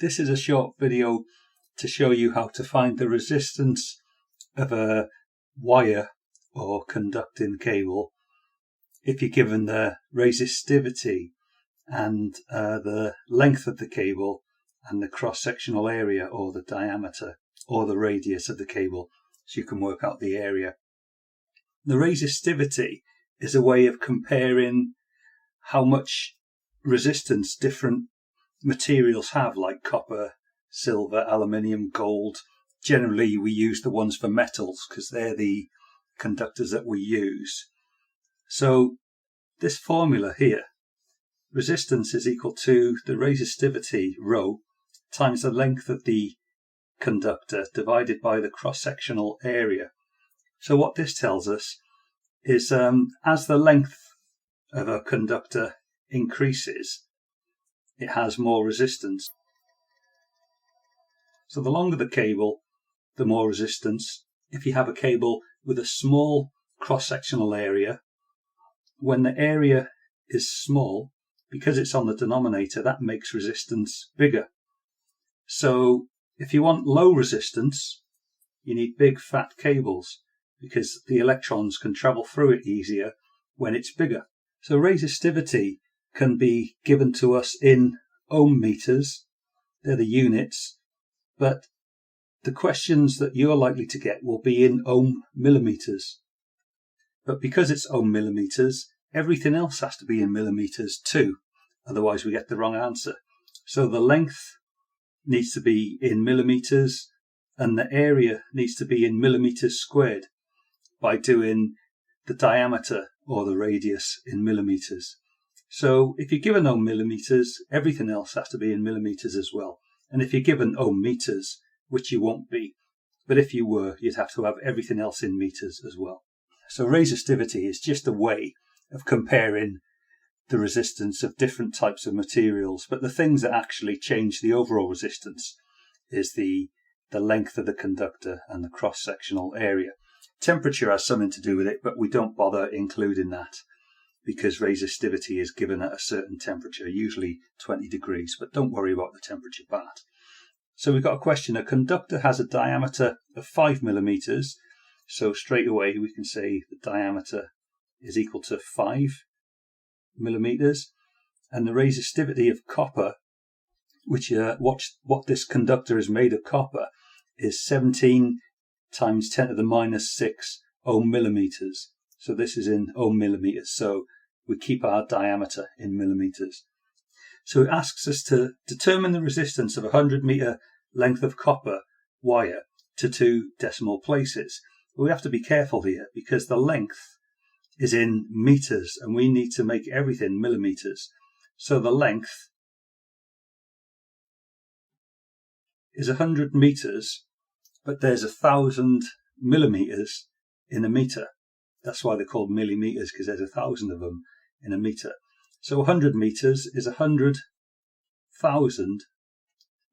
This is a short video to show you how to find the resistance of a wire or conducting cable if you're given the resistivity and the length of the cable and the cross-sectional area or the diameter or the radius of the cable, so you can work out the area. The resistivity is a way of comparing how much resistance different materials have, like copper, silver, aluminium, gold. Generally we use the ones for metals because they're the conductors that we use. So this formula here, resistance is equal to the resistivity rho times the length of the conductor divided by the cross-sectional area. So what this tells us is as the length of a conductor increases, it has more resistance. So the longer the cable, the more resistance. If you have a cable with a small cross-sectional area, when the area is small, because it's on the denominator, that makes resistance bigger. So if you want low resistance, you need big fat cables because the electrons can travel through it easier when it's bigger. So resistivity can be given to us in ohm meters. They're the units, but the questions that you're likely to get will be in ohm-millimeters. But because it's ohm-millimeters, everything else has to be in millimeters too, otherwise we get the wrong answer. So the length needs to be in millimeters and the area needs to be in millimeters squared by doing the diameter or the radius in millimeters. So if you're given ohm-millimeters, everything else has to be in millimeters as well. And if you're given ohm-meters, which you won't be, but if you were, you'd have to have everything else in meters as well. So resistivity is just a way of comparing the resistance of different types of materials, but the things that actually change the overall resistance is the length of the conductor and the cross-sectional area. Temperature has something to do with it, but we don't bother including that because resistivity is given at a certain temperature, usually 20 degrees, but don't worry about the temperature part. So we've got a question. A conductor has a diameter of 5 millimeters. So straight away we can say the diameter is equal to 5 millimeters. And the resistivity of copper, which what this conductor is made of copper, is 17 times 10 to the minus 6 ohm-millimeters. So this is in ohm-millimeters. So we keep our diameter in millimeters. So it asks us to determine the resistance of a 100-meter length of copper wire to 2 decimal places. But we have to be careful here because the length is in meters and we need to make everything millimeters. So the length is 100 meters, but there's 1,000 millimeters in a meter. That's why they're called millimeters, because there's 1,000 of them in a meter. So 100 meters is 100,000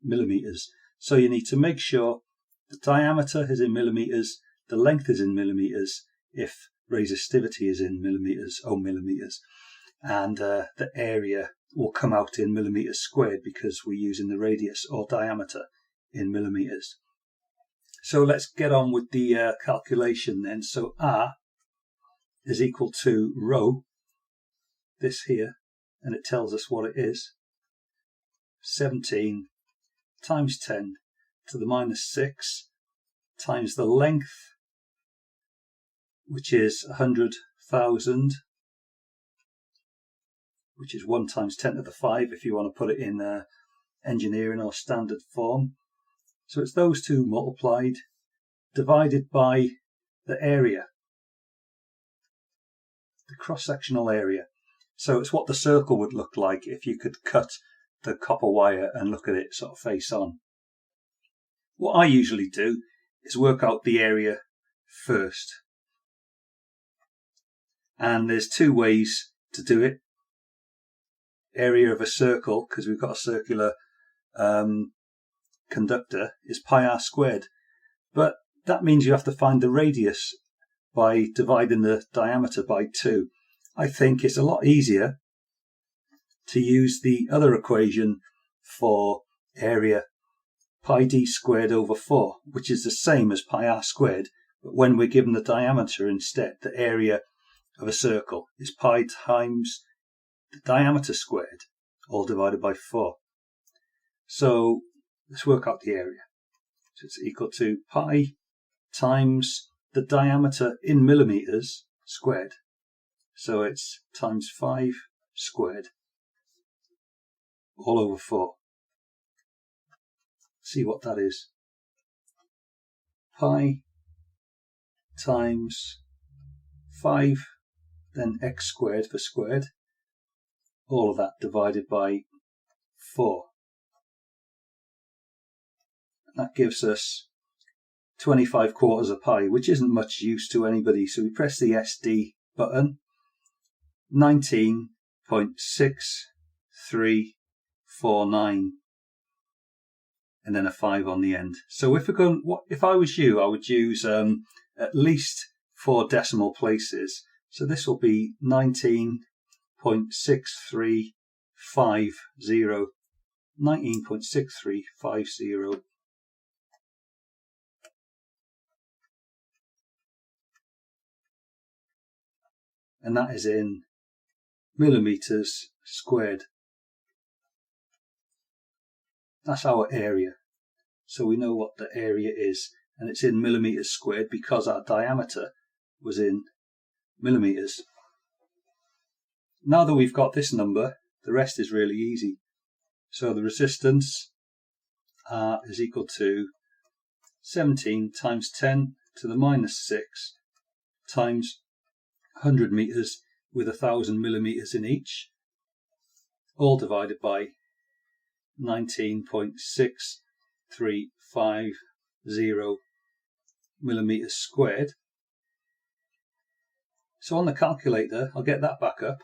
millimeters. So you need to make sure the diameter is in millimeters, the length is in millimeters, if resistivity is in millimeters, ohm-millimeters, and the area will come out in millimeters squared because we're using the radius or diameter in millimeters. So let's get on with the calculation then. So R is equal to rho, this here, and it tells us what it is, 17 times 10 to the minus 6 times the length, which is 100,000, which is 1 times 10 to the 5 if you want to put it in engineering or standard form. So it's those two multiplied, divided by the area, the cross-sectional area. So it's what the circle would look like if you could cut the copper wire and look at it sort of face on. What I usually do is work out the area first. And there's 2 ways to do it. Area of a circle, because we've got a circular conductor, is pi r squared. But that means you have to find the radius by dividing the diameter by 2. I think it's a lot easier to use the other equation for area pi d squared over 4, which is the same as pi r squared, but when we're given the diameter instead, the area of a circle is pi times the diameter squared, all divided by 4. So let's work out the area. So it's equal to pi times the diameter in millimeters squared. So it's times 5 squared, all over 4. See what that is. Pi times 5, then x squared for squared, all of that divided by 4. That gives us 25 quarters of pi, which isn't much use to anybody. So we press the SD button, 19.6349, and then a 5 on the end. So if I was you, I would use at least 4 decimal places. So this will be 19.6350, 19.6350. And that is in millimeters squared. That's our area. So we know what the area is, and it's in millimeters squared because our diameter was in millimeters. Now that we've got this number, the rest is really easy. So the resistance R is equal to 17 times 10 to the minus 6 times 100 meters with 1,000 millimeters in each, all divided by 19.6350 millimeters squared. So on the calculator, I'll get that back up.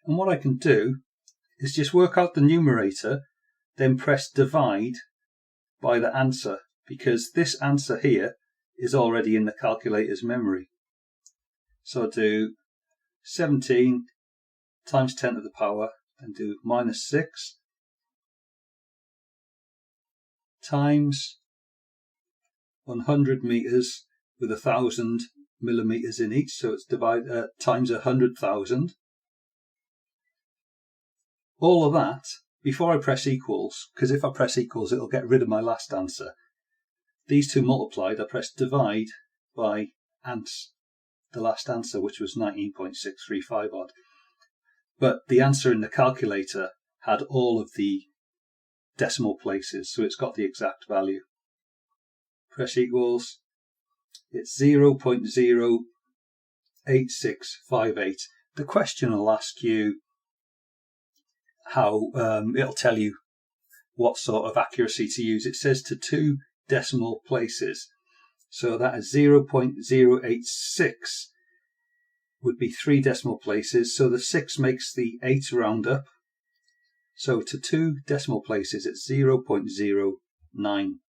And what I can do is just work out the numerator, then press divide by the answer, because this answer here is already in the calculator's memory. So I'll do 17 times 10 to the power, and do minus 6 times 100 meters with 1,000 millimeters in each, so it's times 100,000. All of that before I press equals, because if I press equals it'll get rid of my last answer. These two multiplied, I press divide by the last answer, which was 19.635 odd. But the answer in the calculator had all of the decimal places, so it's got the exact value. Press equals, it's 0.08658. The question will ask you how, it'll tell you what sort of accuracy to use. It says to 2 decimal places. So that is 0.086 would be 3 decimal places. So the 6 makes the 8 round up. So to 2 decimal places, it's 0.09.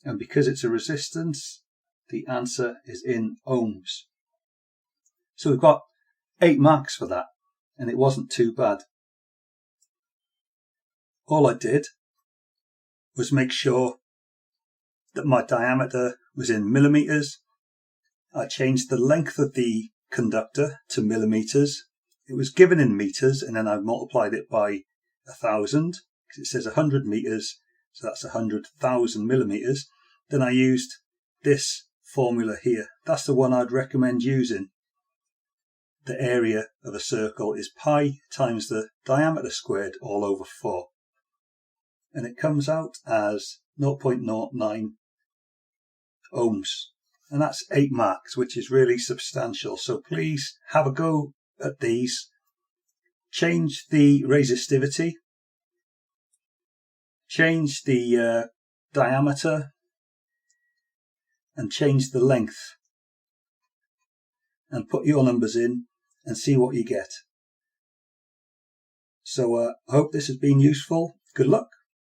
And because it's a resistance, the answer is in ohms. So we've got 8 marks for that, and it wasn't too bad. All I did was make sure that my diameter was in millimeters. I changed the length of the conductor to millimeters. It was given in meters, and then I multiplied it by 1,000, because it says 100 meters, so that's 100,000 millimeters. Then I used this formula here. That's the one I'd recommend using. The area of a circle is pi times the diameter squared all over 4. And it comes out as 0.09 ohms. And that's 8 marks, which is really substantial. So please have a go at these. Change the resistivity. Change the diameter. And change the length. And put your numbers in and see what you get. So I hope this has been useful. Good luck.